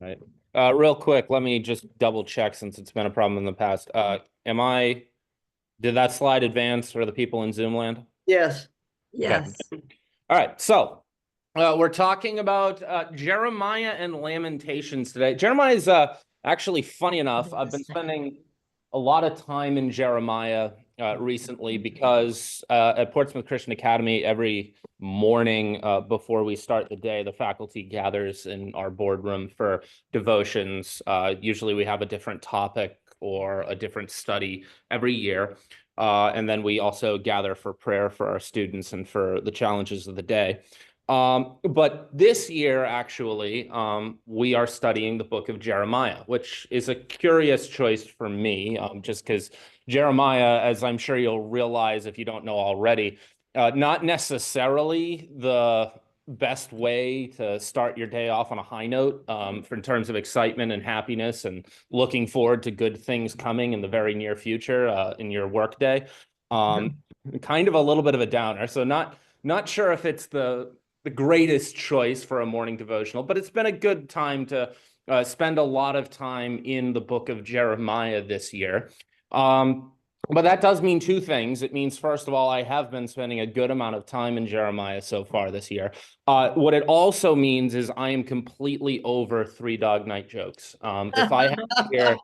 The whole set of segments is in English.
Right. Real quick, let me just double check since it's been a problem in the past. Did that slide advance for the people in Zoom land? Yes. Okay. Yes. All right. So we're talking about Jeremiah and Lamentations today. Jeremiah is actually funny enough. I've been spending a lot of time in Jeremiah recently because at Portsmouth Christian Academy, every morning before we start the day, the faculty gathers in our boardroom for devotions. Usually we have a different topic or a different study every year. And then we also gather for prayer for our students and for the challenges of the day. But this year, actually, we are studying the book of Jeremiah, which is a curious choice for me, just because Jeremiah, as I'm sure you'll realize if you don't know already, not necessarily the best way to start your day off on a high note, in terms of excitement and happiness and looking forward to good things coming in the very near future, in your workday. Kind of a little bit of a downer. So not sure if it's the greatest choice for a morning devotional, but it's been a good time to spend a lot of time in the book of Jeremiah this year. But that does mean two things. It means, first of all, I have been spending a good amount of time in Jeremiah so far this year. What it also means is I am completely over Three Dog Night jokes. If I had to hear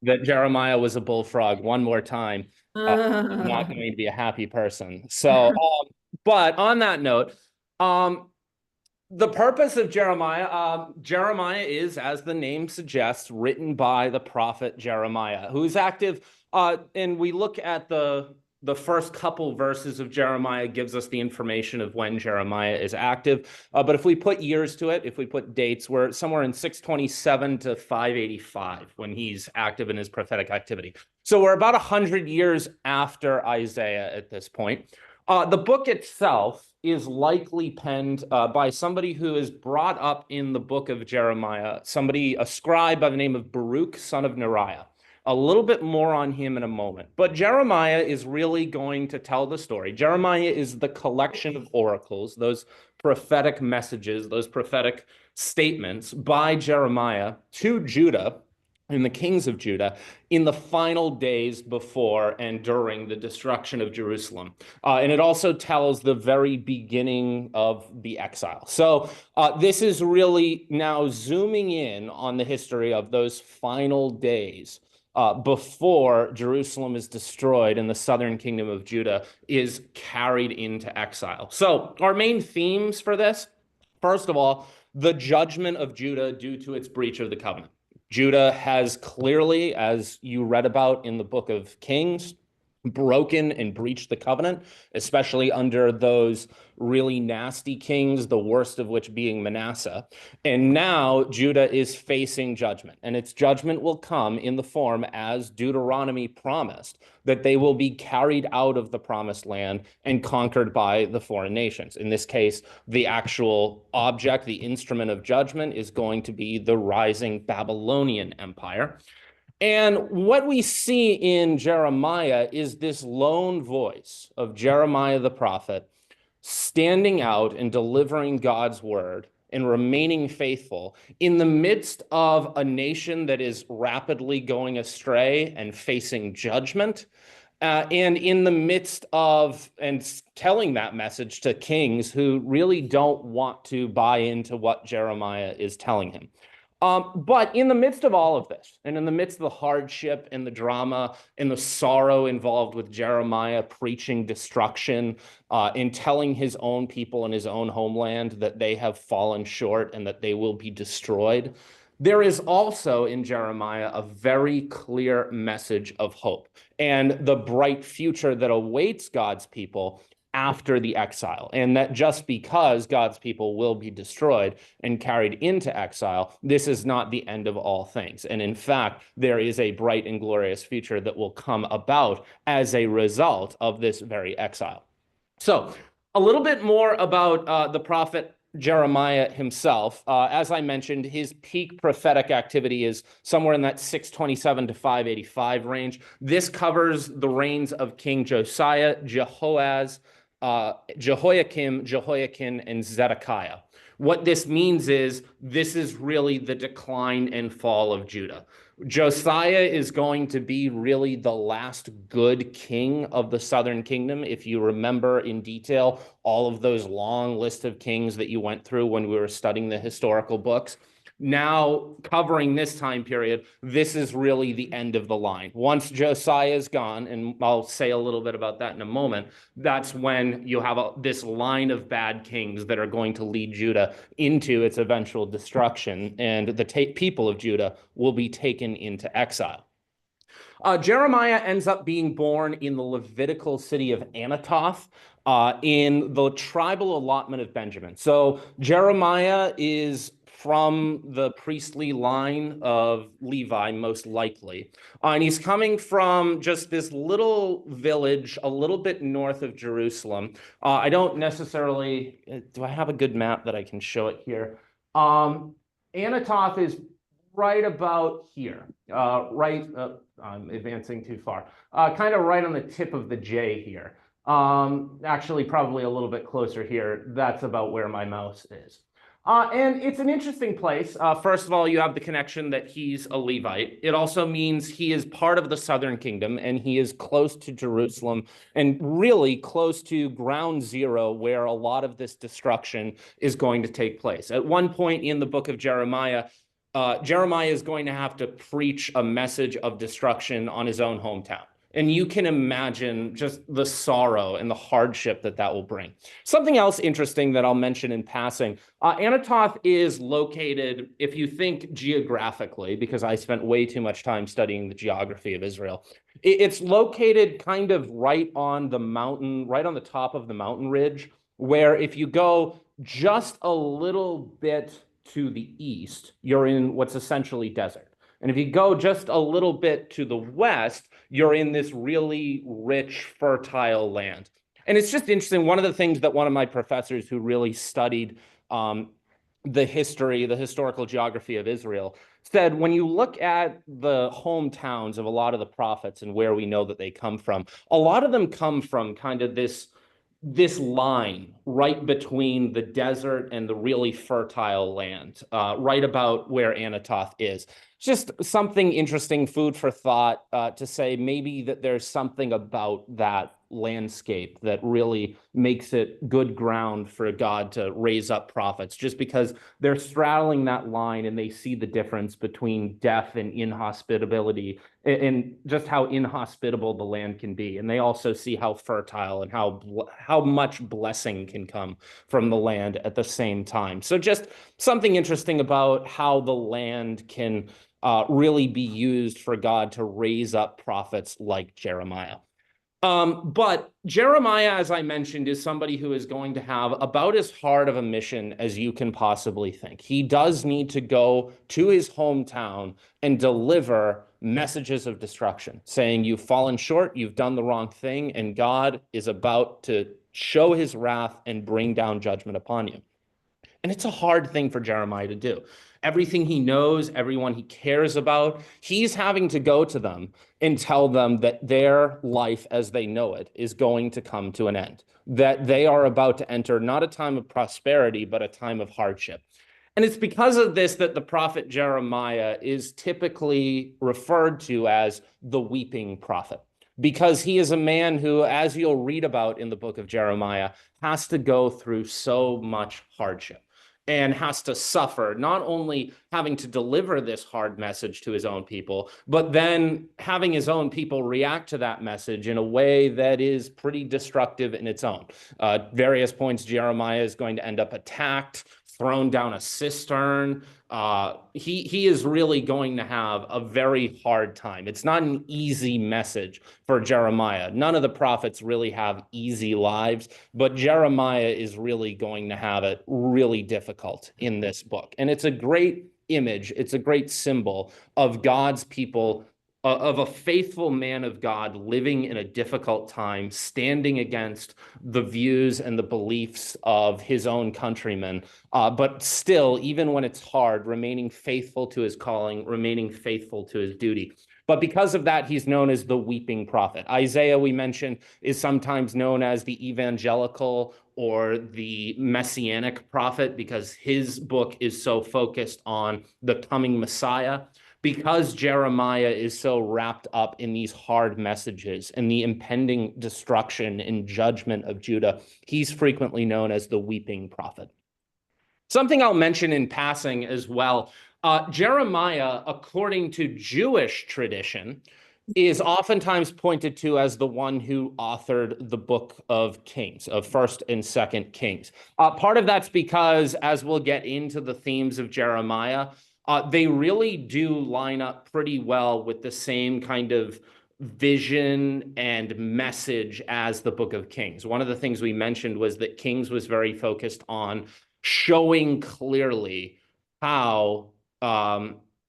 that Jeremiah was a bullfrog one more time, I'm not going to be a happy person. So, but on that note, the purpose of Jeremiah, Jeremiah is, as the name suggests, written by the prophet Jeremiah, who's active. And we look at the first couple verses of Jeremiah gives us the information of when Jeremiah is active. But if we put years to it, if we put dates, we're somewhere in 627 to 585 when he's active in his prophetic activity. So we're about 100 years after Isaiah at this point. The book itself is likely penned by somebody who is brought up in the book of Jeremiah, a scribe by the name of Baruch, son of Neriah. A little bit more on him in a moment. But Jeremiah is really going to tell the story. Jeremiah is the collection of oracles, those prophetic messages, those prophetic statements by Jeremiah to Judah and the kings of Judah in the final days before and during the destruction of Jerusalem. And it also tells the very beginning of the exile. So this is really now zooming in on the history of those final days before Jerusalem is destroyed and the southern kingdom of Judah is carried into exile. So our main themes for this, first of all, the judgment of Judah due to its breach of the covenant. Judah has clearly, as you read about in the book of Kings, broken and breached the covenant, especially under those really nasty kings, the worst of which being Manasseh. And now Judah is facing judgment, and its judgment will come in the form, as Deuteronomy promised, that they will be carried out of the promised land and conquered by the foreign nations. In this case, the actual object, the instrument of judgment, is going to be the rising Babylonian Empire. And what we see in Jeremiah is this lone voice of Jeremiah the prophet standing out and delivering God's word and remaining faithful in the midst of a nation that is rapidly going astray and facing judgment. And in the midst of and telling that message to kings who really don't want to buy into what Jeremiah is telling him. But in the midst of all of this, and in the midst of the hardship and the drama and the sorrow involved with Jeremiah preaching destruction, in telling his own people and his own homeland that they have fallen short and that they will be destroyed, there is also in Jeremiah a very clear message of hope and the bright future that awaits God's people after the exile, and that just because God's people will be destroyed and carried into exile, this is not the end of all things. And in fact, there is a bright and glorious future that will come about as a result of this very exile. So a little bit more about the prophet Jeremiah himself. As I mentioned, his peak prophetic activity is somewhere in that 627 to 585 range. This covers the reigns of King Josiah, Jehoaz, Jehoiakim, Jehoiakim, and Zedekiah. What this means is this is really the decline and fall of Judah. Josiah is going to be really the last good king of the southern kingdom. If you remember in detail all of those long list of kings that you went through when we were studying the historical books, now covering this time period, this is really the end of the line. Once Josiah is gone, and I'll say a little bit about that in a moment, that's when you have this line of bad kings that are going to lead Judah into its eventual destruction, and the people of Judah will be taken into exile. Jeremiah ends up being born in the Levitical city of Anathoth, in the tribal allotment of Benjamin. So Jeremiah is from the priestly line of Levi, most likely. And he's coming from just this little village a little bit north of Jerusalem. I don't necessarily, do I have a good map that I can show it here? Anathoth is right about here, I'm advancing too far, kind of right on the tip of the J here. Actually, probably a little bit closer here. That's about where my mouse is. And it's an interesting place. First of all, you have the connection that he's a Levite. It also means he is part of the southern kingdom, and he is close to Jerusalem and really close to ground zero where a lot of this destruction is going to take place. At one point in the book of Jeremiah, Jeremiah is going to have to preach a message of destruction on his own hometown. And you can imagine just the sorrow and the hardship that that will bring. Something else interesting that I'll mention in passing, Anathoth is located, if you think geographically, because I spent way too much time studying the geography of Israel, it's located kind of right on the mountain, right on the top of the mountain ridge, where if you go just a little bit to the east, you're in what's essentially desert. And if you go just a little bit to the west, you're in this really rich, fertile land. And it's just interesting. One of the things that one of my professors who really studied the historical geography of Israel said, when you look at the hometowns of a lot of the prophets and where we know that they come from, a lot of them come from kind of this line right between the desert and the really fertile land, right about where Anathoth is. Just something interesting, food for thought, to say maybe that there's something about that landscape that really makes it good ground for God to raise up prophets, just because they're straddling that line and they see the difference between death and inhospitability, and just how inhospitable the land can be. And they also see how fertile and how much blessing can come from the land at the same time. So just something interesting about how the land can really be used for God to raise up prophets like Jeremiah. But Jeremiah, as I mentioned, is somebody who is going to have about as hard of a mission as you can possibly think. He does need to go to his hometown and deliver messages of destruction, saying you've fallen short, you've done the wrong thing, and God is about to show his wrath and bring down judgment upon you. And it's a hard thing for Jeremiah to do. Everything he knows, everyone he cares about, he's having to go to them and tell them that their life as they know it is going to come to an end, that they are about to enter not a time of prosperity, but a time of hardship. And it's because of this that the prophet Jeremiah is typically referred to as the weeping prophet, because he is a man who, as you'll read about in the book of Jeremiah, has to go through so much hardship and has to suffer, not only having to deliver this hard message to his own people, but then having his own people react to that message in a way that is pretty destructive in its own. Various points, Jeremiah is going to end up attacked, thrown down a cistern. He is really going to have a very hard time. It's not an easy message for Jeremiah. None of the prophets really have easy lives, but Jeremiah is really going to have it really difficult in this book. And it's a great image. It's a great symbol of God's people, of a faithful man of God living in a difficult time, standing against the views and the beliefs of his own countrymen, but still, even when it's hard, remaining faithful to his calling, remaining faithful to his duty. But because of that, he's known as the weeping prophet. Isaiah, we mentioned, is sometimes known as the evangelical or the messianic prophet because his book is so focused on the coming Messiah. Because Jeremiah is so wrapped up in these hard messages and the impending destruction and judgment of Judah, he's frequently known as the weeping prophet. Something I'll mention in passing as well, Jeremiah, according to Jewish tradition, is oftentimes pointed to as the one who authored the book of Kings, of First and Second Kings. Part of that's because, as we'll get into the themes of Jeremiah, they really do line up pretty well with the same kind of vision and message as the book of Kings. One of the things we mentioned was that Kings was very focused on showing clearly how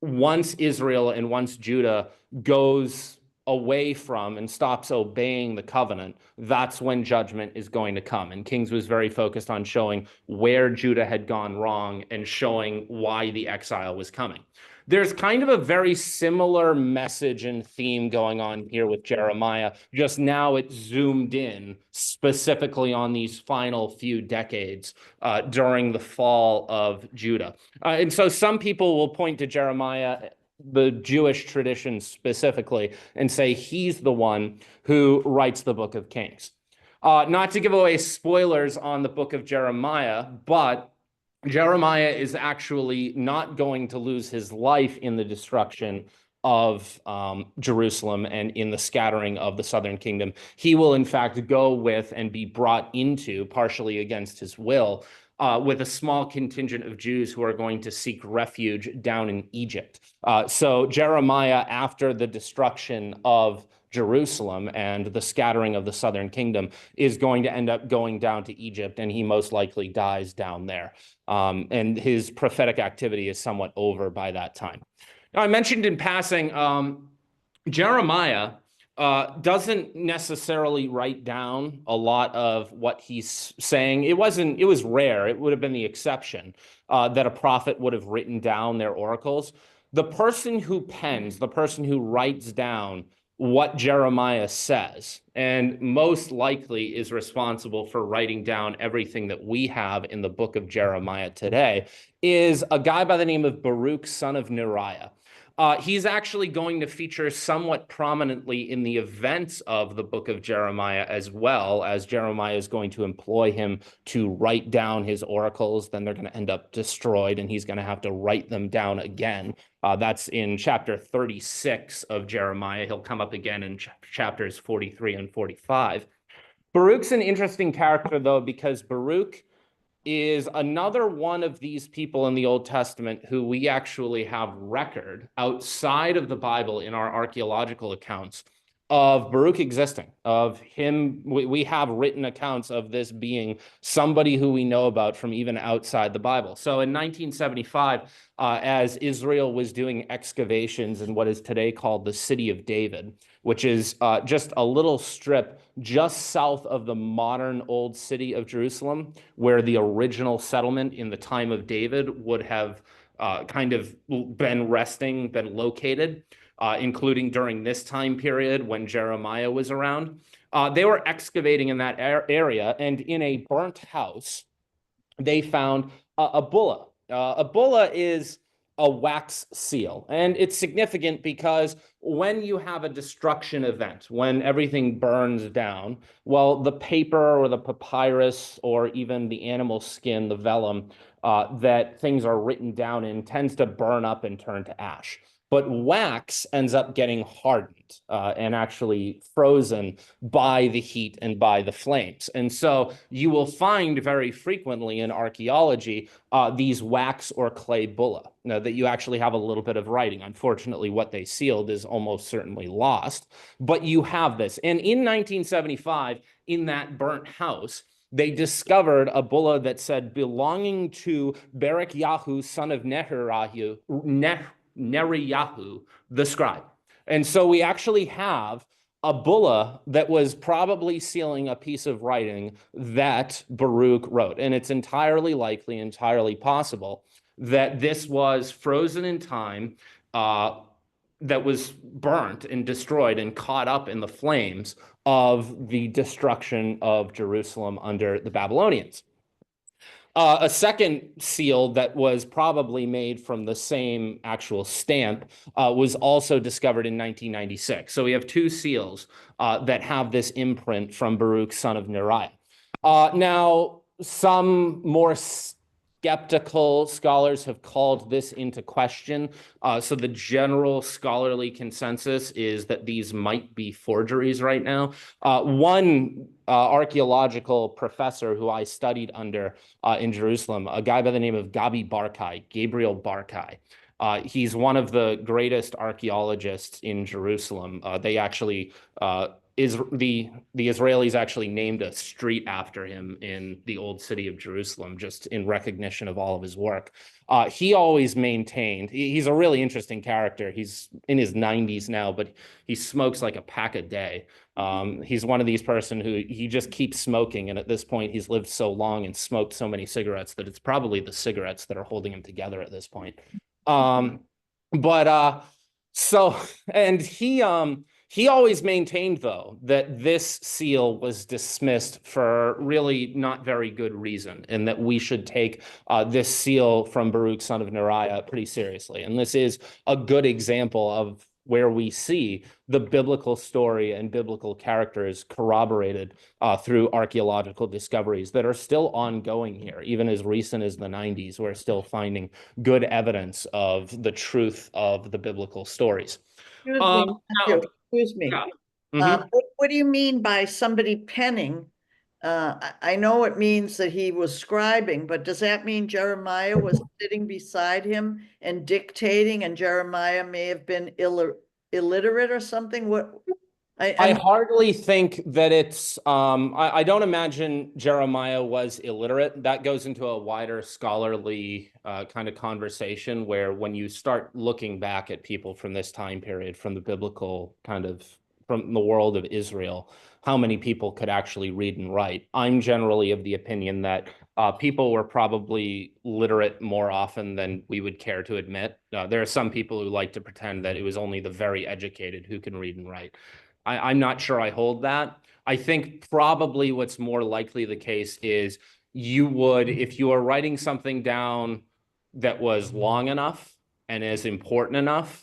once Israel and once Judah goes away from and stops obeying the covenant, that's when judgment is going to come. And Kings was very focused on showing where Judah had gone wrong and showing why the exile was coming. There's kind of a very similar message and theme going on here with Jeremiah, just now it's zoomed in specifically on these final few decades during the fall of Judah. And so some people will point to Jeremiah, the Jewish tradition specifically, and say he's the one who writes the book of Kings. Not to give away spoilers on the book of Jeremiah, but Jeremiah is actually not going to lose his life in the destruction of Jerusalem and in the scattering of the southern kingdom. He will, in fact, go with and be brought into, partially against his will, with a small contingent of Jews who are going to seek refuge down in Egypt. So Jeremiah, after the destruction of Jerusalem and the scattering of the southern kingdom, is going to end up going down to Egypt, and he most likely dies down there. And his prophetic activity is somewhat over by that time. Now, I mentioned in passing, Jeremiah doesn't necessarily write down a lot of what he's saying. It was rare. It would have been the exception that a prophet would have written down their oracles. The person who pens, the person who writes down what Jeremiah says, and most likely is responsible for writing down everything that we have in the book of Jeremiah today, is a guy by the name of Baruch, son of Neriah. He's actually going to feature somewhat prominently in the events of the book of Jeremiah, as well as Jeremiah is going to employ him to write down his oracles. Then they're going to end up destroyed, and he's going to have to write them down again. That's in chapter 36 of Jeremiah. He'll come up again in chapters 43 and 45. Baruch's an interesting character, though, because Baruch is another one of these people in the Old Testament who we actually have record outside of the Bible in our archaeological accounts of Baruch existing, of him. We have written accounts of this being somebody who we know about from even outside the Bible. So in 1975, as Israel was doing excavations in what is today called the City of David, which is just a little strip just south of the modern old city of Jerusalem, where the original settlement in the time of David would have kind of been located. Including during this time period when Jeremiah was around. They were excavating in that area, and in a burnt house, they found a bulla. A bulla is a wax seal, and it's significant because when you have a destruction event, when everything burns down, well, the paper or the papyrus or even the animal skin, the vellum, that things are written down in tends to burn up and turn to ash. But wax ends up getting hardened and actually frozen by the heat and by the flames. And so you will find very frequently in archaeology these wax or clay bulla that you actually have a little bit of writing. Unfortunately, what they sealed is almost certainly lost, but you have this. And in 1975, in that burnt house, they discovered a bulla that said, belonging to Berechiyahu, son of Neriyahu, the scribe. And so we actually have a bulla that was probably sealing a piece of writing that Baruch wrote. And it's entirely likely, entirely possible that this was frozen in time, that was burnt and destroyed and caught up in the flames of the destruction of Jerusalem under the Babylonians. A second seal that was probably made from the same actual stamp was also discovered in 1996. So we have two seals that have this imprint from Baruch, son of Neriah. Now, some more skeptical scholars have called this into question. So the general scholarly consensus is that these might be forgeries right now. One archaeological professor who I studied under in Jerusalem, a guy by the name of Gabriel Barkai. He's one of the greatest archaeologists in Jerusalem. They actually the Israelis actually named a street after him in the old city of Jerusalem, just in recognition of all of his work. He always maintained, he's a really interesting character. He's in his 90s now, but he smokes like a pack a day. He's one of these person who he just keeps smoking. And at this point, he's lived so long and smoked so many cigarettes that it's probably the cigarettes that are holding him together at this point. And he always maintained, though, that this seal was dismissed for really not very good reason, and that we should take this seal from Baruch, son of Neriah, pretty seriously. And this is a good example of where we see the biblical story and biblical characters corroborated through archaeological discoveries that are still ongoing here. Even as recent as the 90s, we're still finding good evidence of the truth of the biblical stories. Excuse me. Yeah. Mm-hmm. What do you mean by somebody penning? I know it means that he was scribing, but does that mean Jeremiah was sitting beside him and dictating, and Jeremiah may have been illiterate or something? I hardly think that it's, I don't imagine Jeremiah was illiterate. That goes into a wider scholarly kind of conversation where when you start looking back at people from this time period, from the biblical kind of, from the world of Israel, how many people could actually read and write. I'm generally of the opinion that people were probably literate more often than we would care to admit. There are some people who like to pretend that it was only the very educated who can read and write. I'm not sure I hold that. I think probably what's more likely the case is you would, if you are writing something down that was long enough and is important enough,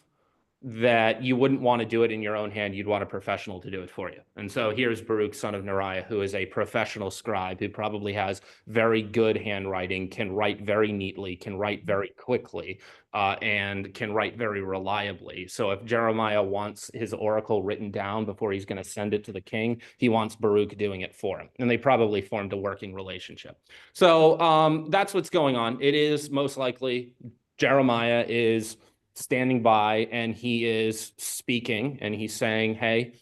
that you wouldn't want to do it in your own hand. You'd want a professional to do it for you. And so here's Baruch, son of Neriah, who is a professional scribe who probably has very good handwriting, can write very neatly, can write very quickly, and can write very reliably. So if Jeremiah wants his oracle written down before he's going to send it to the king, he wants Baruch doing it for him. And they probably formed a working relationship. So that's what's going on. It is most likely Jeremiah is standing by and he is speaking and he's saying, hey,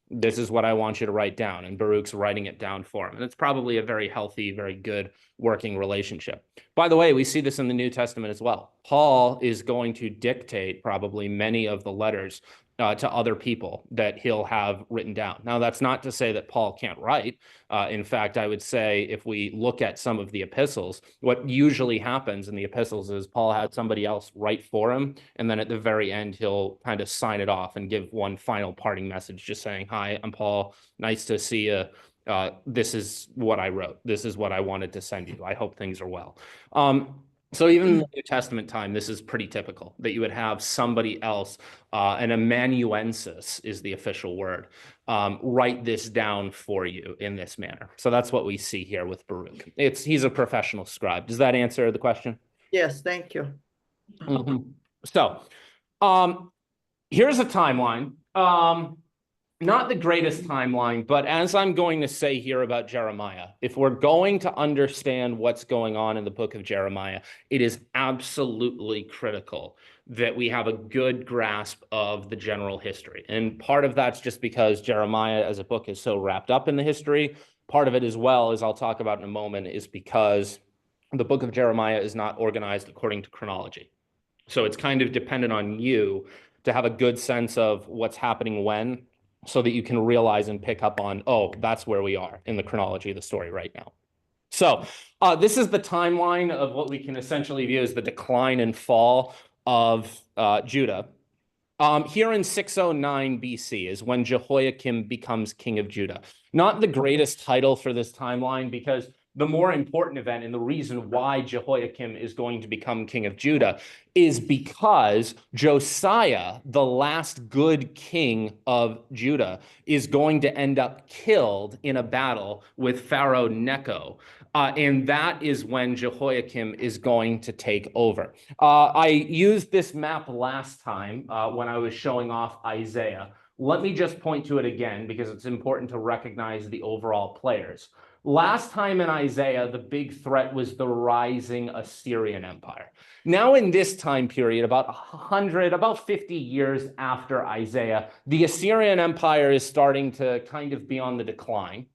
this is what I want you to write down. And Baruch's writing it down for him. And it's probably a very healthy, very good working relationship. By the way, we see this in the New Testament as well. Paul is going to dictate probably many of the letters to other people that he'll have written down. Now, that's not to say that Paul can't write. In fact, I would say if we look at some of the epistles, what usually happens in the epistles is Paul had somebody else write for him. And then at the very end, he'll kind of sign it off and give one final parting message, just saying, hi, I'm Paul. Nice to see you. This is what I wrote. This is what I wanted to send you. I hope things are well. So even in the New Testament time, this is pretty typical that you would have somebody else, an amanuensis is the official word, write this down for you in this manner. So that's what we see here with Baruch. He's a professional scribe. Does that answer the question? Yes, thank you. Mm-hmm. So here's a timeline. Not the greatest timeline, but as I'm going to say here about Jeremiah, if we're going to understand what's going on in the book of Jeremiah, it is absolutely critical that we have a good grasp of the general history. And part of that's just because Jeremiah as a book is so wrapped up in the history. Part of it as well, as I'll talk about in a moment, is because the book of Jeremiah is not organized according to chronology. So it's kind of dependent on you to have a good sense of what's happening when, so that you can realize and pick up on, oh, that's where we are in the chronology of the story right now. So this is the timeline of what we can essentially view as the decline and fall of Judah. Here in 609 BC is when Jehoiakim becomes king of Judah. Not the greatest title for this timeline, because the more important event and the reason why Jehoiakim is going to become king of Judah is because Josiah, the last good king of Judah, is going to end up killed in a battle with Pharaoh Necho. And that is when Jehoiakim is going to take over. I used this map last time when I was showing off Isaiah. Let me just point to it again because it's important to recognize the overall players. Last time in Isaiah, the big threat was the rising Assyrian Empire. Now in this time period, about 50 years after Isaiah, the Assyrian Empire is starting to kind of be on the decline.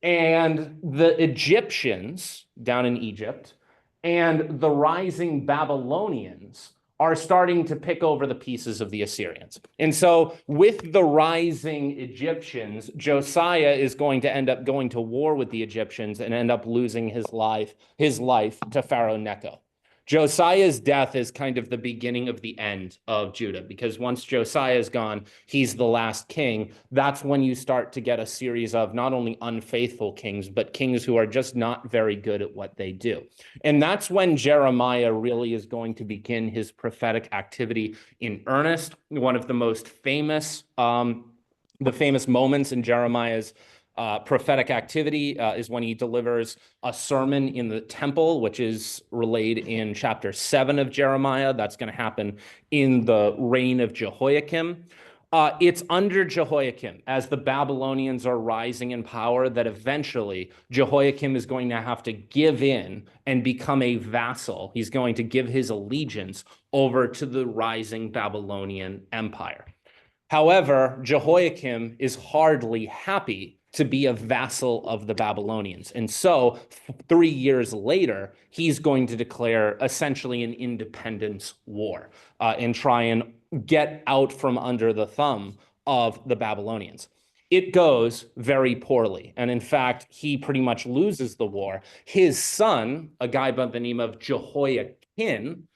And the Egyptians down in Egypt and the rising Babylonians are starting to pick over the pieces of the Assyrians. And so with the rising Egyptians, Josiah is going to end up going to war with the Egyptians and end up losing his life to Pharaoh Necho. Josiah's death is kind of the beginning of the end of Judah, because once Josiah is gone, he's the last king. That's when you start to get a series of not only unfaithful kings, but kings who are just not very good at what they do. And that's when Jeremiah really is going to begin his prophetic activity in earnest. One of the most famous, moments in Jeremiah's prophetic activity is when he delivers a sermon in the temple, which is relayed in chapter 7 of Jeremiah. That's going to happen in the reign of Jehoiakim. It's under Jehoiakim, as the Babylonians are rising in power, that eventually Jehoiakim is going to have to give in and become a vassal. He's going to give his allegiance over to the rising Babylonian Empire. However, Jehoiakim is hardly happy to be a vassal of the Babylonians. And so 3 years later, he's going to declare essentially an independence war and try and get out from under the thumb of the Babylonians. It goes very poorly. And in fact, he pretty much loses the war. His son, a guy by the name of Jehoiakim,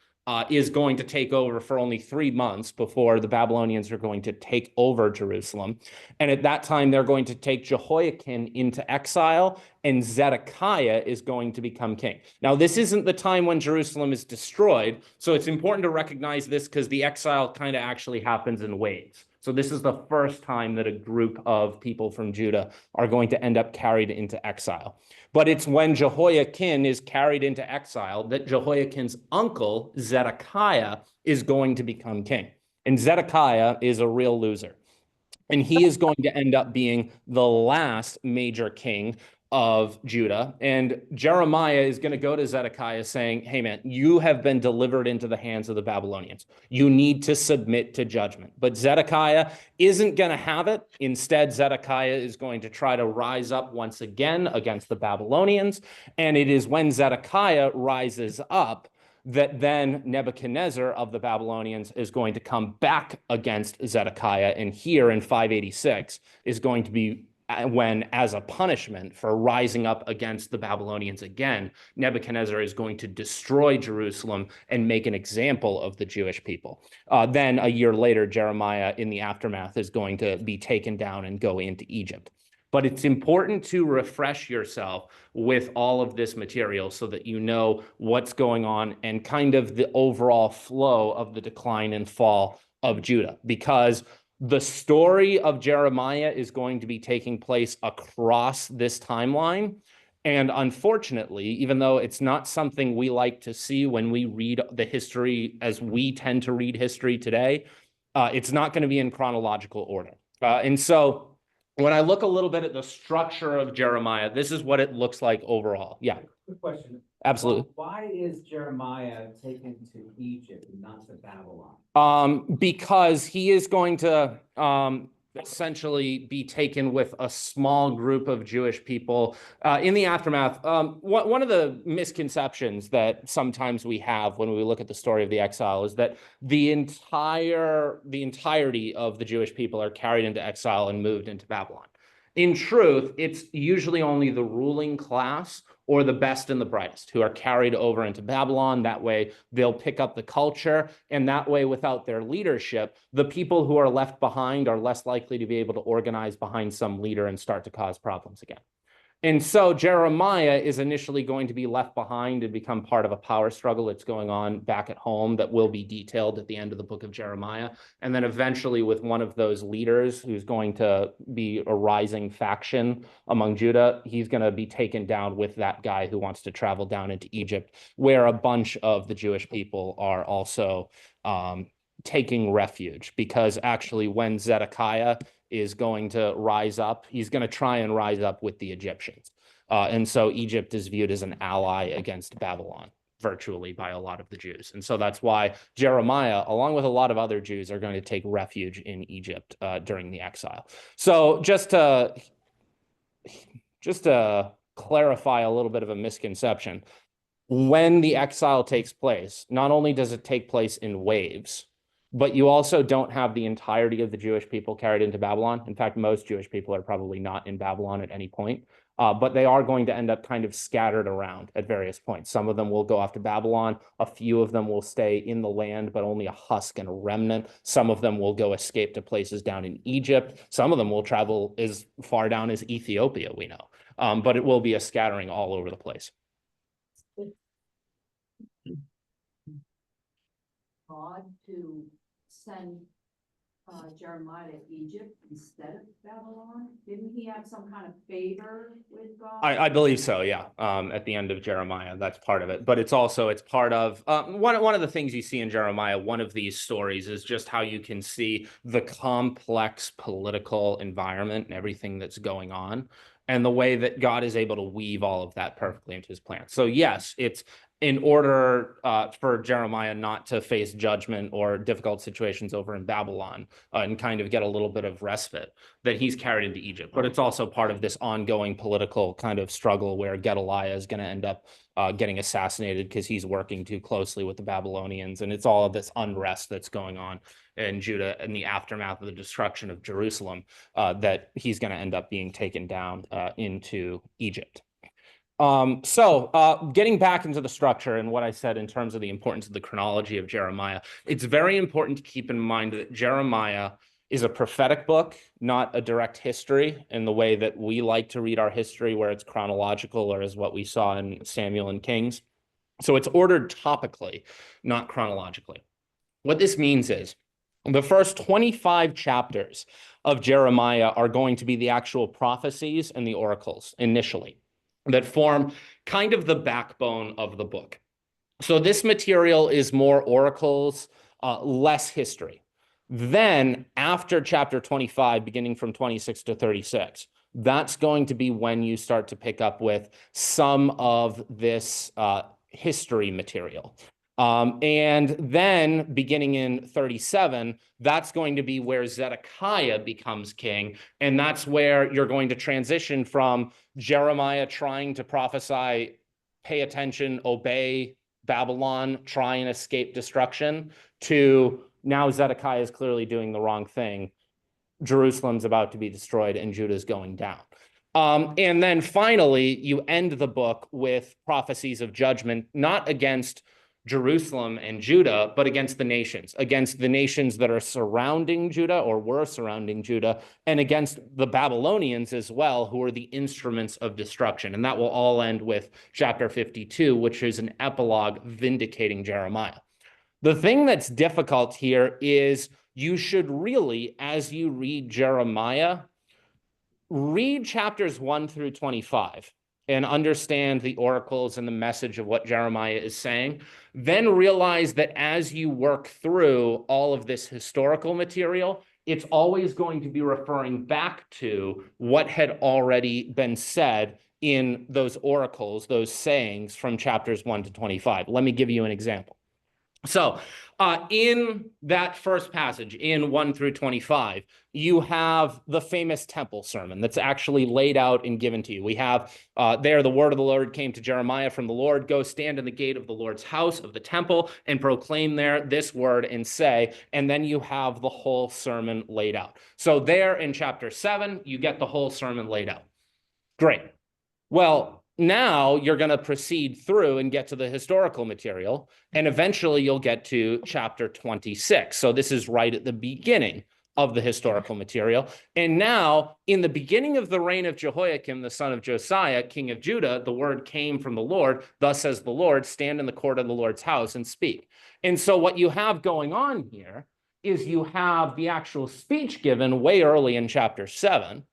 is going to take over for only 3 months before the Babylonians are going to take over Jerusalem. And at that time, they're going to take Jehoiakim into exile, and Zedekiah is going to become king. Now, this isn't the time when Jerusalem is destroyed, so it's important to recognize this because the exile kind of actually happens in waves. So this is the first time that a group of people from Judah are going to end up carried into exile. But it's when Jehoiakim is carried into exile that Jehoiakim's uncle, Zedekiah, is going to become king. And Zedekiah is a real loser. And he is going to end up being the last major king of Judah. And Jeremiah is going to go to Zedekiah saying, hey, man, you have been delivered into the hands of the Babylonians. You need to submit to judgment. But Zedekiah isn't going to have it. Instead, Zedekiah is going to try to rise up once again against the Babylonians. And it is when Zedekiah rises up that then Nebuchadnezzar of the Babylonians is going to come back against Zedekiah. And here in 586 is going to be when, as a punishment for rising up against the Babylonians again, Nebuchadnezzar is going to destroy Jerusalem and make an example of the Jewish people. Then a year later, Jeremiah, in the aftermath, is going to be taken down and go into Egypt. But it's important to refresh yourself with all of this material so that you know what's going on and kind of the overall flow of the decline and fall of Judah, because the story of Jeremiah is going to be taking place across this timeline. And unfortunately, even though it's not something we like to see when we read the history as we tend to read history today, it's not going to be in chronological order. And so when I look a little bit at the structure of Jeremiah, this is what it looks like overall. Yeah. Good question. Absolutely. Why is Jeremiah taken to Egypt and not to Babylon? Because he is going to essentially be taken with a small group of Jewish people in the aftermath. One of the misconceptions that sometimes we have when we look at the story of the exile is that the entirety of the Jewish people are carried into exile and moved into Babylon. In truth, it's usually only the ruling class or the best and the brightest who are carried over into Babylon. That way they'll pick up the culture. And that way, without their leadership, the people who are left behind are less likely to be able to organize behind some leader and start to cause problems again. And so Jeremiah is initially going to be left behind and become part of a power struggle that's going on back at home that will be detailed at the end of the book of Jeremiah. And then eventually with one of those leaders who's going to be a rising faction among Judah, he's going to be taken down with that guy who wants to travel down into Egypt, where a bunch of the Jewish people are also taking refuge, because actually when Zedekiah is going to rise up, he's going to try and rise up with the Egyptians. And so Egypt is viewed as an ally against Babylon virtually by a lot of the Jews. And so that's why Jeremiah, along with a lot of other Jews, are going to take refuge in Egypt during the exile. So just to clarify a little bit of a misconception, when the exile takes place, not only does it take place in waves, but you also don't have the entirety of the Jewish people carried into Babylon. In fact, most Jewish people are probably not in Babylon at any point, but they are going to end up kind of scattered around at various points. Some of them will go off to Babylon. A few of them will stay in the land, but only a husk and a remnant. Some of them will go escape to places down in Egypt. Some of them will travel as far down as Ethiopia, we know, but it will be a scattering all over the place. God to send Jeremiah to Egypt instead of Babylon? Didn't he have some kind of favor with God? I believe so, yeah. At the end of Jeremiah, that's part of it. But it's part of one of the things you see in Jeremiah, one of these stories, is just how you can see the complex political environment and everything that's going on, and the way that God is able to weave all of that perfectly into his plan. So yes, it's in order for Jeremiah not to face judgment or difficult situations over in Babylon and kind of get a little bit of respite, that he's carried into Egypt. But it's also part of this ongoing political kind of struggle where Gedaliah is going to end up getting assassinated because he's working too closely with the Babylonians. And it's all of this unrest that's going on in Judah in the aftermath of the destruction of Jerusalem, that he's going to end up being taken down into Egypt. Getting back into the structure and what I said in terms of the importance of the chronology of Jeremiah, it's very important to keep in mind that Jeremiah is a prophetic book, not a direct history in the way that we like to read our history, where it's chronological, or as what we saw in Samuel and Kings. So it's ordered topically, not chronologically. What this means is the first 25 chapters of Jeremiah are going to be the actual prophecies and the oracles initially, that form kind of the backbone of the book. So this material is more oracles, less history. Then after chapter 25, beginning from 26 to 36, that's going to be when you start to pick up with some of this history material. And then beginning in 37, that's going to be where Zedekiah becomes king. And that's where you're going to transition from Jeremiah trying to prophesy, pay attention, obey Babylon, try and escape destruction, to now Zedekiah is clearly doing the wrong thing. Jerusalem's about to be destroyed and Judah's going down. And then finally, you end the book with prophecies of judgment, not against Jerusalem and Judah, but against the nations that are surrounding Judah or were surrounding Judah, and against the Babylonians as well, who are the instruments of destruction. And that will all end with chapter 52, which is an epilogue vindicating Jeremiah. The thing that's difficult here is you should really, as you read Jeremiah, read chapters 1 through 25 and understand the oracles and the message of what Jeremiah is saying. Then realize that as you work through all of this historical material, it's always going to be referring back to what had already been said in those oracles, those sayings from chapters 1 to 25. Let me give you an example. So in that first passage, in 1 through 25, you have the famous temple sermon that's actually laid out and given to you. We have there, the word of the Lord came to Jeremiah from the Lord, go stand in the gate of the Lord's house of the temple and proclaim there this word and say, and then you have the whole sermon laid out. So there in chapter 7, you get the whole sermon laid out. Great. Well, now you're going to proceed through and get to the historical material, and eventually you'll get to chapter 26. So this is right at the beginning of the historical material. And now, in the beginning of the reign of Jehoiakim, the son of Josiah, king of Judah, the word came from the Lord. Thus says the Lord, stand in the court of the Lord's house and speak. And so what you have going on here is you have the actual speech given way early in chapter 7.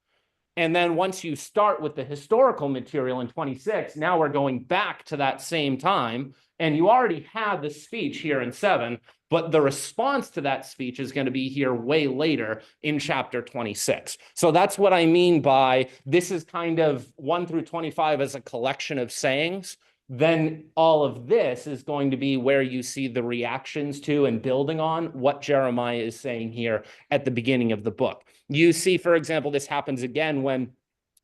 And then once you start with the historical material in 26, now we're going back to that same time. And you already had the speech here in 7, but the response to that speech is going to be here way later in chapter 26. So that's what I mean by this is kind of 1 through 25 as a collection of sayings. Then all of this is going to be where you see the reactions to and building on what Jeremiah is saying here at the beginning of the book. You see, for example, this happens again when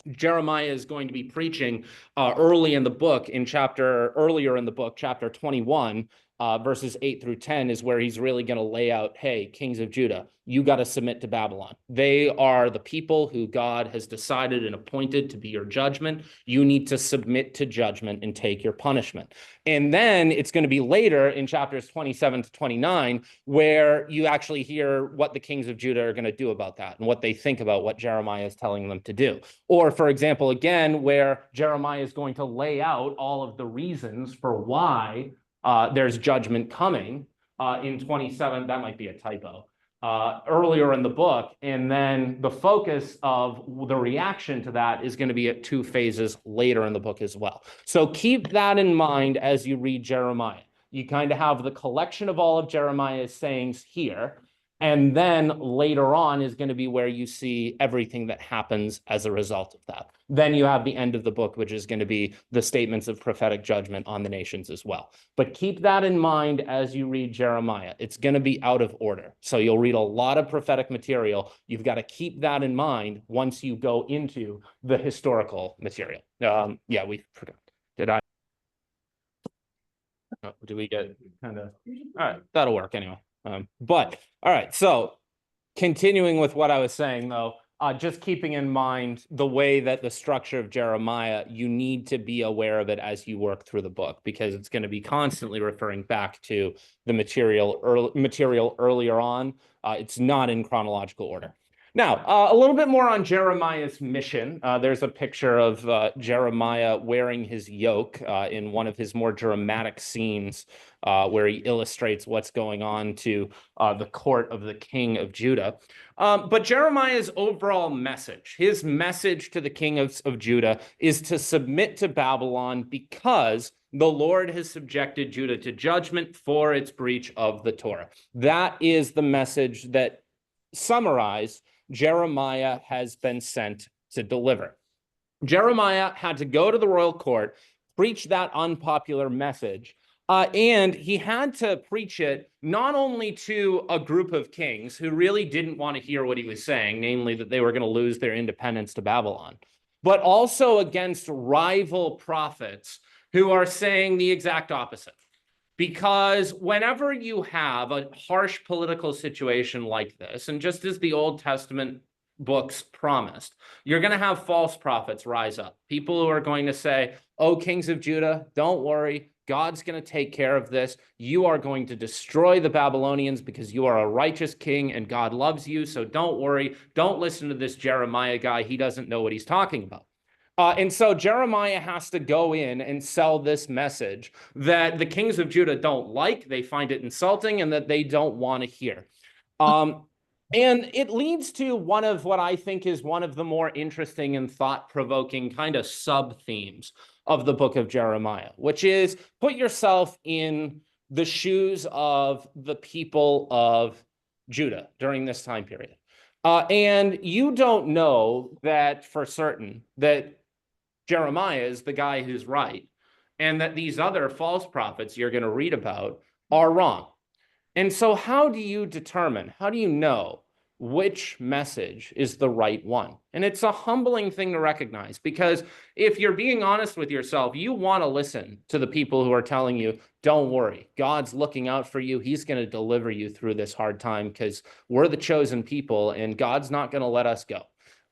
Jeremiah is going to be preaching earlier in the book, chapter 21, verses 8 through 10 is where he's really going to lay out, hey, kings of Judah, you got to submit to Babylon. They are the people who God has decided and appointed to be your judgment. You need to submit to judgment and take your punishment. And then it's going to be later in chapters 27 to 29 where you actually hear what the kings of Judah are going to do about that and what they think about what Jeremiah is telling them to do. Or, for example, again, where Jeremiah is going to lay out all of the reasons for why there's judgment coming in 27. That might be a typo. Earlier in the book, and then the focus of the reaction to that is going to be at 2 phases later in the book as well. So keep that in mind as you read Jeremiah. You kind of have the collection of all of Jeremiah's sayings here, and then later on is going to be where you see everything that happens as a result of that. Then you have the end of the book, which is going to be the statements of prophetic judgment on the nations as well. But keep that in mind as you read Jeremiah. It's going to be out of order. So you'll read a lot of prophetic material. You've got to keep that in mind once you go into the historical material. Yeah, we forgot. Did I? Oh, do we get kind of? All right, that'll work anyway. But all right, so continuing with what I was saying, though, just keeping in mind the way that the structure of Jeremiah, you need to be aware of it as you work through the book, because it's going to be constantly referring back to the material earlier on. It's not in chronological order. Now, a little bit more on Jeremiah's mission. There's a picture of Jeremiah wearing his yoke in one of his more dramatic scenes where he illustrates what's going on to the court of the king of Judah. But Jeremiah's overall message, his message to the king of Judah is to submit to Babylon because the Lord has subjected Judah to judgment for its breach of the Torah. That is the message that, summarized, Jeremiah has been sent to deliver. Jeremiah had to go to the royal court, preach that unpopular message, and he had to preach it not only to a group of kings who really didn't want to hear what he was saying, namely that they were going to lose their independence to Babylon, but also against rival prophets who are saying the exact opposite. Because whenever you have a harsh political situation like this, and just as the Old Testament books promised, you're going to have false prophets rise up. People who are going to say, oh, kings of Judah, don't worry. God's going to take care of this. You are going to destroy the Babylonians because you are a righteous king and God loves you. So don't worry. Don't listen to this Jeremiah guy. He doesn't know what he's talking about. And so Jeremiah has to go in and sell this message that the kings of Judah don't like, they find it insulting, and that they don't want to hear. And it leads to one of what I think is one of the more interesting and thought-provoking kind of sub-themes of the book of Jeremiah, which is put yourself in the shoes of the people of Judah during this time period. And you don't know that for certain that Jeremiah is the guy who's right, and that these other false prophets you're going to read about are wrong. And so how do you determine, how do you know which message is the right one? And it's a humbling thing to recognize, because if you're being honest with yourself, you want to listen to the people who are telling you, don't worry, God's looking out for you. He's going to deliver you through this hard time because we're the chosen people and God's not going to let us go.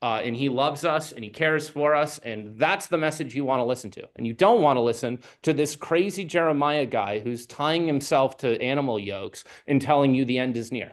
And he loves us and he cares for us. And that's the message you want to listen to. And you don't want to listen to this crazy Jeremiah guy who's tying himself to animal yokes and telling you the end is near.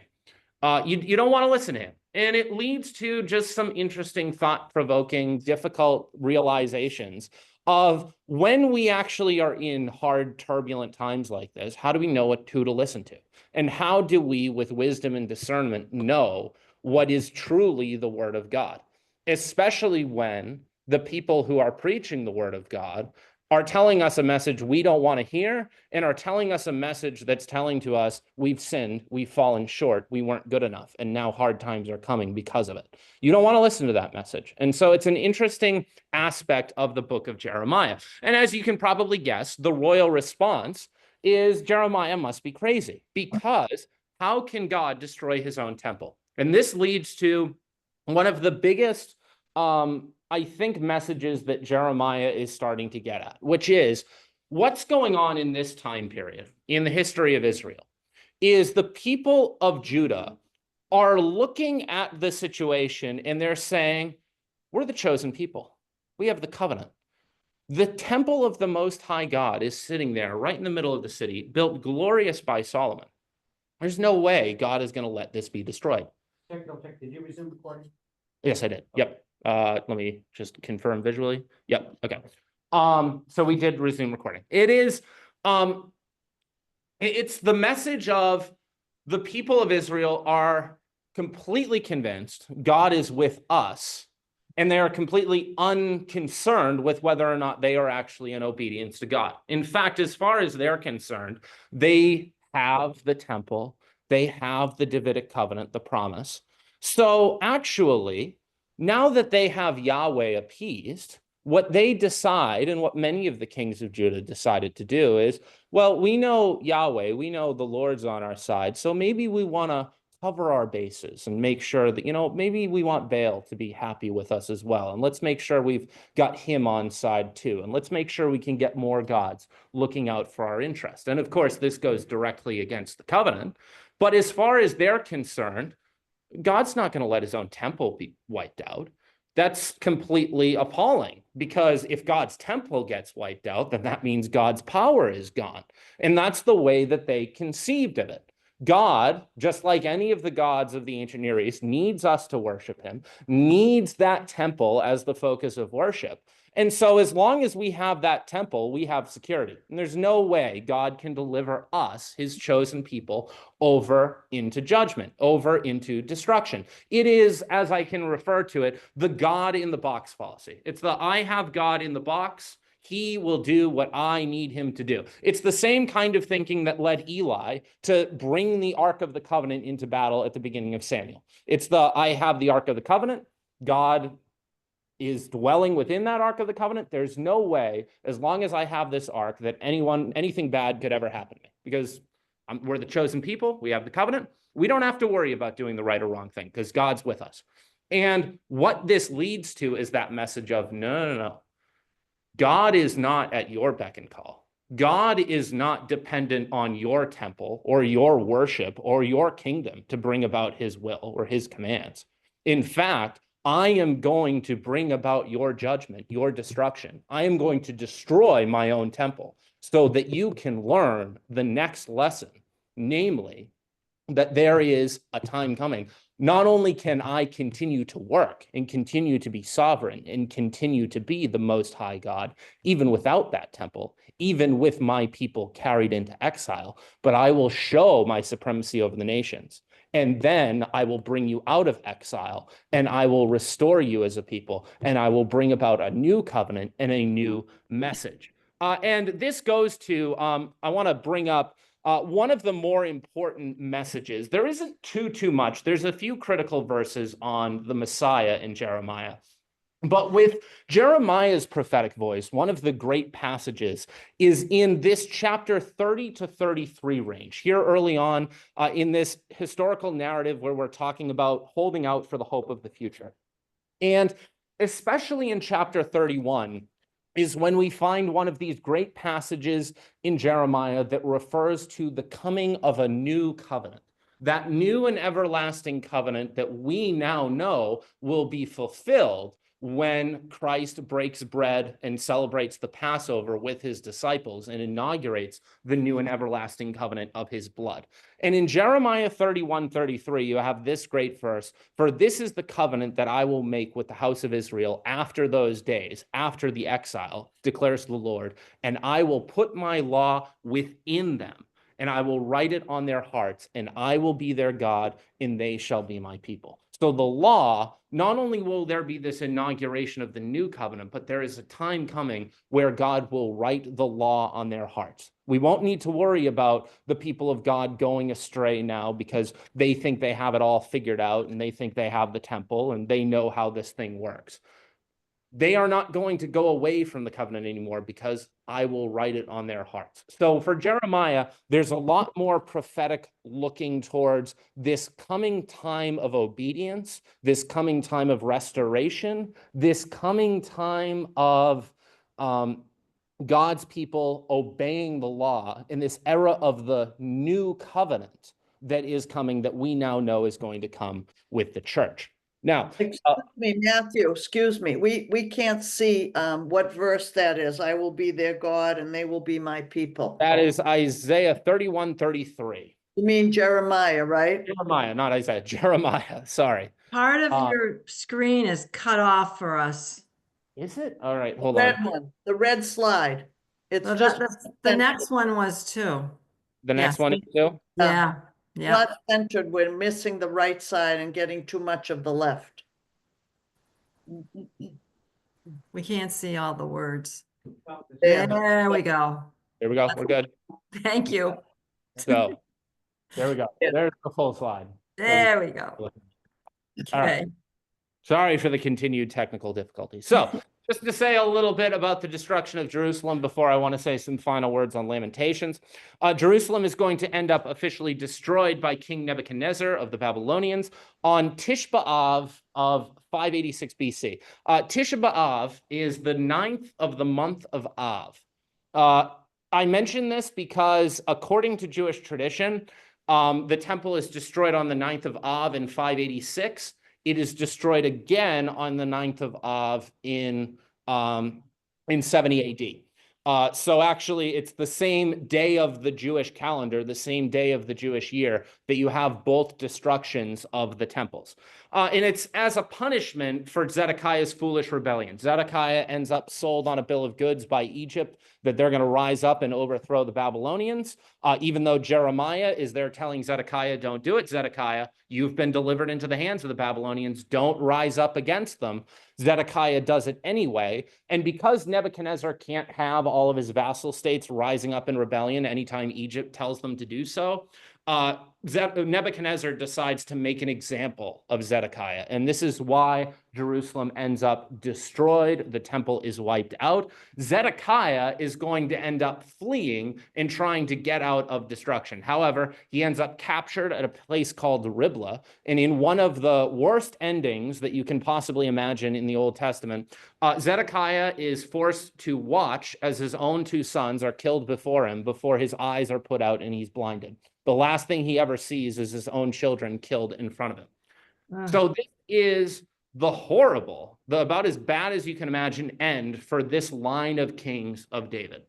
You don't want to listen to him. And it leads to just some interesting, thought-provoking, difficult realizations of when we actually are in hard, turbulent times like this, how do we know who to listen to? And how do we, with wisdom and discernment, know what is truly the word of God? Especially when the people who are preaching the word of God are telling us a message we don't want to hear and are telling us a message that's telling to us we've sinned, we've fallen short, we weren't good enough, and now hard times are coming because of it. You don't want to listen to that message. And so it's an interesting aspect of the book of Jeremiah. And as you can probably guess, the royal response is Jeremiah must be crazy, because how can God destroy his own temple? And this leads to one of the biggest I think messages that Jeremiah is starting to get at, which is what's going on in this time period in the history of Israel is the people of Judah are looking at the situation and they're saying, we're the chosen people. We have the covenant. The temple of the Most High God is sitting there right in the middle of the city, built glorious by Solomon. There's no way God is going to let this be destroyed. Check. Did you resume recording? Yes, I did. Yep. Let me just confirm visually. Yep. Okay. So we did resume recording. It's the message of the people of Israel are completely convinced God is with us, and they are completely unconcerned with whether or not they are actually in obedience to God. In fact, as far as they're concerned, they have the temple, they have the Davidic covenant, the promise. So actually, now that they have Yahweh appeased, what they decide, and what many of the kings of Judah decided to do is, well, we know Yahweh, we know the Lord's on our side, so maybe we want to cover our bases and make sure that, maybe we want Baal to be happy with us as well. And let's make sure we've got him on side too. And let's make sure we can get more gods looking out for our interest. And of course, this goes directly against the covenant. But as far as they're concerned, God's not going to let his own temple be wiped out. That's completely appalling, because if God's temple gets wiped out, then that means God's power is gone. And that's the way that they conceived of it. God, just like any of the gods of the ancient Near East, needs us to worship him, needs that temple as the focus of worship. And so as long as we have that temple, we have security. And there's no way God can deliver us, his chosen people, over into judgment, over into destruction. It is, as I can refer to it, the God in the box policy. It's the I have God in the box. He will do what I need him to do. It's the same kind of thinking that led Eli to bring the Ark of the Covenant into battle at the beginning of Samuel. It's the I have the Ark of the Covenant. God is dwelling within that Ark of the Covenant. There's no way, as long as I have this Ark, that anything bad could ever happen to me, because we're the chosen people. We have the covenant. We don't have to worry about doing the right or wrong thing because God's with us. And what this leads to is that message of no. God is not at your beck and call. God is not dependent on your temple or your worship or your kingdom to bring about his will or his commands. In fact, I am going to bring about your judgment, your destruction. I am going to destroy my own temple so that you can learn the next lesson, namely that there is a time coming. Not only can I continue to work and continue to be sovereign and continue to be the Most High God, even without that temple, even with my people carried into exile, but I will show my supremacy over the nations. And then I will bring you out of exile, and I will restore you as a people, and I will bring about a new covenant and a new message. And this goes to, I want to bring up one of the more important messages. There isn't too much. There's a few critical verses on the Messiah in Jeremiah. But with Jeremiah's prophetic voice, one of the great passages is in this chapter 30 to 33 range, here early on in this historical narrative where we're talking about holding out for the hope of the future. And especially in chapter 31 is when we find one of these great passages in Jeremiah that refers to the coming of a new covenant, that new and everlasting covenant that we now know will be fulfilled when Christ breaks bread and celebrates the Passover with his disciples and inaugurates the new and everlasting covenant of his blood. And in Jeremiah 31:33, you have this great verse, "For this is the covenant that I will make with the house of Israel after those days, after the exile, declares the Lord, and I will put my law within them, and I will write it on their hearts, and I will be their God, and they shall be my people." So the law, not only will there be this inauguration of the new covenant, but there is a time coming where God will write the law on their hearts. We won't need to worry about the people of God going astray now because they think they have it all figured out and they think they have the temple and they know how this thing works. They are not going to go away from the covenant anymore because I will write it on their hearts. So for Jeremiah, there's a lot more prophetic looking towards this coming time of obedience, this coming time of restoration, this coming time of God's people obeying the law in this era of the new covenant that is coming, that we now know is going to come with the church. Now, Excuse me, Matthew, excuse me, we can't see what verse that is. I will be their God and they will be my people. that is Isaiah 31:33. You mean Jeremiah, right? Jeremiah, not Isaiah, Jeremiah, sorry. Part of your screen is cut off for us. Is it? All right, The hold red on. one, the red slide. It's No, just the next one was too. The next Yes. one is too? Yeah, yeah. not centered. We're missing the right side and getting too much of the left. We can't see all the words. There. There we go. There we go, we're good. Thank you. So, there we go. Yeah. There's the full slide. There we go. All right. Okay. Sorry for the continued technical difficulty. So, just to say a little bit about the destruction of Jerusalem before I want to say some final words on Lamentations. Jerusalem is going to end up officially destroyed by King Nebuchadnezzar of the Babylonians on Tish B'Av of 586 BC. Tish B'Av is the 9th of the month of Av. I mention this because according to Jewish tradition, the temple is destroyed on the 9th of Av in 586. It is destroyed again on the 9th of Av in 70 AD. So actually, it's the same day of the Jewish calendar, the same day of the Jewish year, that you have both destructions of the temples. And it's as a punishment for Zedekiah's foolish rebellion. Zedekiah ends up sold on a bill of goods by Egypt that they're going to rise up and overthrow the Babylonians, even though Jeremiah is there telling Zedekiah, don't do it, Zedekiah. You've been delivered into the hands of the Babylonians. Don't rise up against them. Zedekiah does it anyway. And because Nebuchadnezzar can't have all of his vassal states rising up in rebellion anytime Egypt tells them to do so, Nebuchadnezzar decides to make an example of Zedekiah. And this is why Jerusalem ends up destroyed. The temple is wiped out. Zedekiah is going to end up fleeing and trying to get out of destruction. However, he ends up captured at a place called Riblah. And in one of the worst endings that you can possibly imagine in the Old Testament, Zedekiah is forced to watch as his own two sons are killed before him, before his eyes are put out and he's blinded. The last thing he ever sees is his own children killed in front of him. So this is the horrible, the about as bad as you can imagine end for this line of kings of David.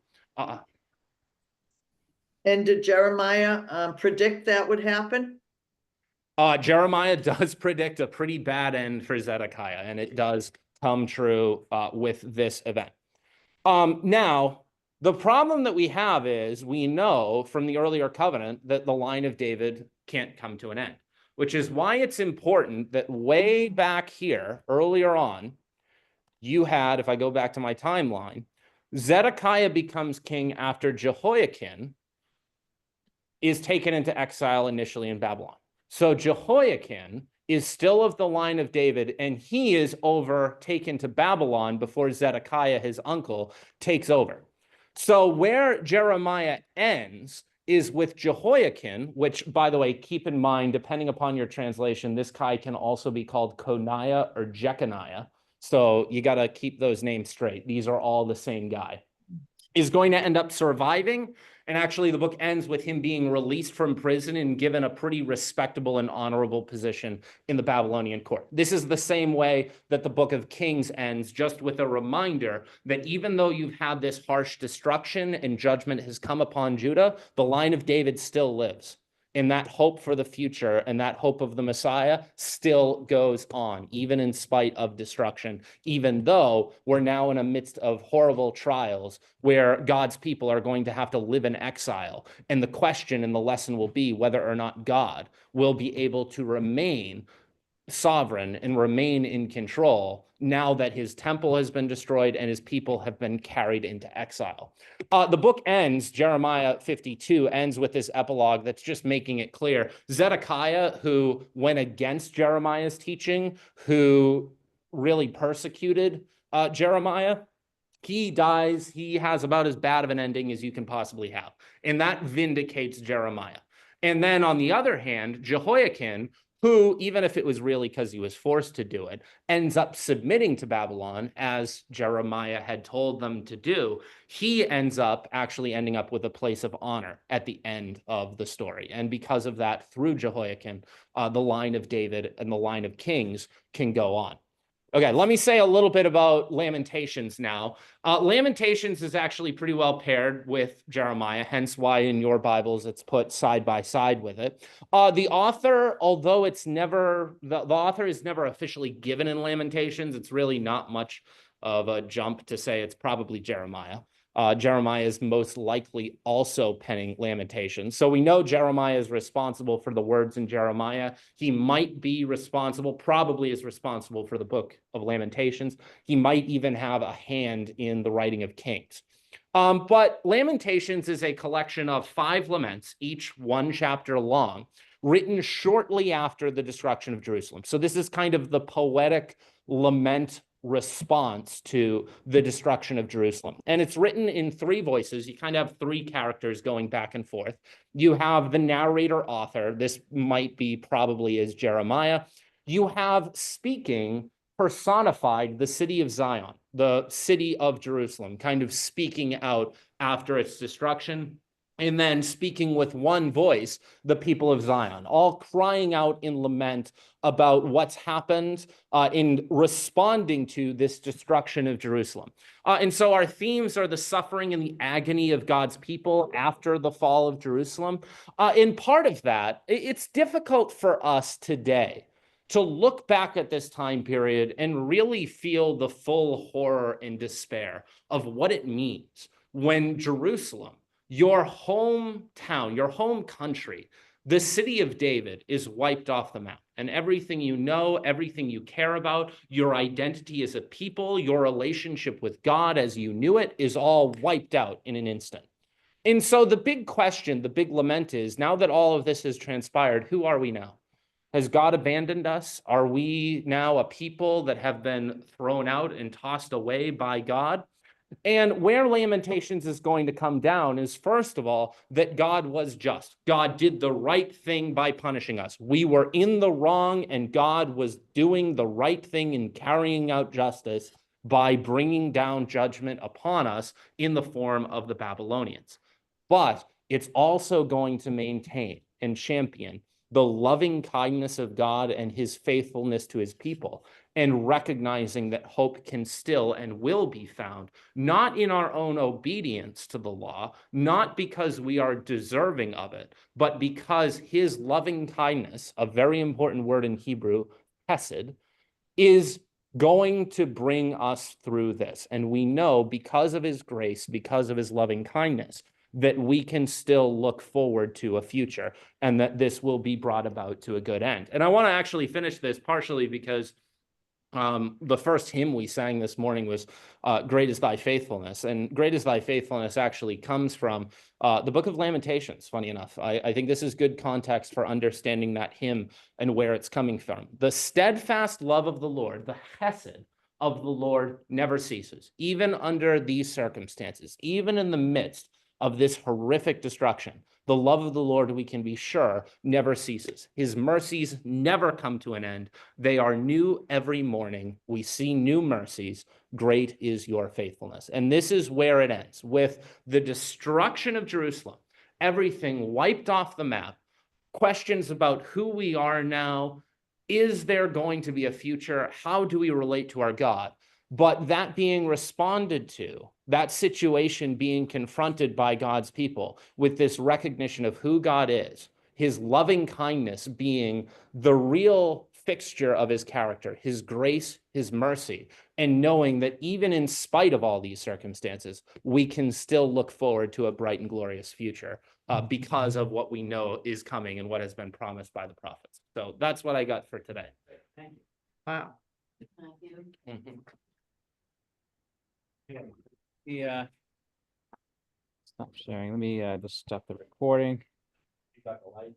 And did Jeremiah predict that would happen? Jeremiah does predict a pretty bad end for Zedekiah, and it does come true with this event. Now, the problem that we have is we know from the earlier covenant that the line of David can't come to an end, which is why it's important that way back here, earlier on, you had, if I go back to my timeline, Zedekiah becomes king after Jehoiakim is taken into exile initially in Babylon. So Jehoiakim is still of the line of David, and he is taken to Babylon before Zedekiah, his uncle, takes over. So where Jeremiah ends is with Jehoiakim, which, by the way, keep in mind, depending upon your translation, this guy can also be called Coniah or Jeconiah. So you got to keep those names straight. These are all the same guy. Is going to end up surviving And actually, the book ends with him being released from prison and given a pretty respectable and honorable position in the Babylonian court. This is the same way that the book of Kings ends, just with a reminder that even though you've had this harsh destruction and judgment has come upon Judah, the line of David still lives. And that hope for the future and that hope of the Messiah still goes on, even in spite of destruction, even though we're now in the midst of horrible trials where God's people are going to have to live in exile. And the question and the lesson will be whether or not God will be able to remain sovereign and remain in control now that his temple has been destroyed and his people have been carried into exile. The book ends, Jeremiah 52 ends with this epilogue that's just making it clear. Zedekiah, who went against Jeremiah's teaching, who really persecuted Jeremiah, he dies. He has about as bad of an ending as you can possibly have. And that vindicates Jeremiah. And then on the other hand, Jehoiakim, who, even if it was really because he was forced to do it, ends up submitting to Babylon, as Jeremiah had told them to do. He ends up actually ending up with a place of honor at the end of the story. And because of that, through Jehoiakim, the line of David and the line of kings can go on. Okay, let me say a little bit about Lamentations now. Lamentations is actually pretty well paired with Jeremiah, hence why in your Bibles it's put side by side with it. The author, although it's never, the author is never officially given in Lamentations, it's really not much of a jump to say it's probably Jeremiah. Jeremiah is most likely also penning Lamentations. So we know Jeremiah is responsible for the words in Jeremiah. He might be responsible, probably is responsible for the book of Lamentations. He might even have a hand in the writing of Kings. But Lamentations is a collection of 5 laments, each 1 chapter long, written shortly after the destruction of Jerusalem. So this is kind of the poetic lament response to the destruction of Jerusalem. And it's written in 3 voices. You kind of have 3 characters going back and forth. You have the narrator author. This might be probably as Jeremiah. You have speaking personified the city of Zion, the city of Jerusalem, kind of speaking out after its destruction. And then speaking with one voice, the people of Zion, all crying out in lament about what's happened in responding to this destruction of Jerusalem. And so our themes are the suffering and the agony of God's people after the fall of Jerusalem. In part of that, it's difficult for us today to look back at this time period and really feel the full horror and despair of what it means when Jerusalem, your hometown, your home country, the city of David, is wiped off the map. And everything you know, everything you care about, your identity as a people, your relationship with God as you knew it, is all wiped out in an instant. And so the big question, the big lament is, now that all of this has transpired, who are we now? Has God abandoned us? Are we now a people that have been thrown out and tossed away by God? And where Lamentations is going to come down is, first of all, that God was just. God did the right thing by punishing us. We were in the wrong, and God was doing the right thing in carrying out justice by bringing down judgment upon us in the form of the Babylonians. But it's also going to maintain and champion the loving kindness of God and his faithfulness to his people, and recognizing that hope can still and will be found, not in our own obedience to the law, not because we are deserving of it, but because his loving kindness, a very important word in Hebrew, hesed, is going to bring us through this. And we know, because of his grace, because of his loving kindness, that we can still look forward to a future, and that this will be brought about to a good end. And I want to actually finish this partially because the first hymn we sang this morning was Great is Thy Faithfulness. And Great is Thy Faithfulness actually comes from the book of Lamentations, funny enough. I think this is good context for understanding that hymn and where it's coming from. The steadfast love of the Lord, the hesed of the Lord, never ceases, even under these circumstances, even in the midst of this horrific destruction. The love of the Lord, we can be sure, never ceases. His mercies never come to an end. They are new every morning. We see new mercies. Great is your faithfulness. And this is where it ends, with the destruction of Jerusalem, everything wiped off the map, questions about who we are now. Is there going to be a future? How do we relate to our God? But that being responded to, that situation being confronted by God's people with this recognition of who God is, his loving kindness being the real fixture of his character, his grace, his mercy, and knowing that even in spite of all these circumstances, we can still look forward to a bright and glorious future because of what we know is coming and what has been promised by the prophets. So that's what I got for today. Thank you. Wow. Thank you. Mhm. Yeah. Stop sharing. Let me just stop the recording. You got the lights.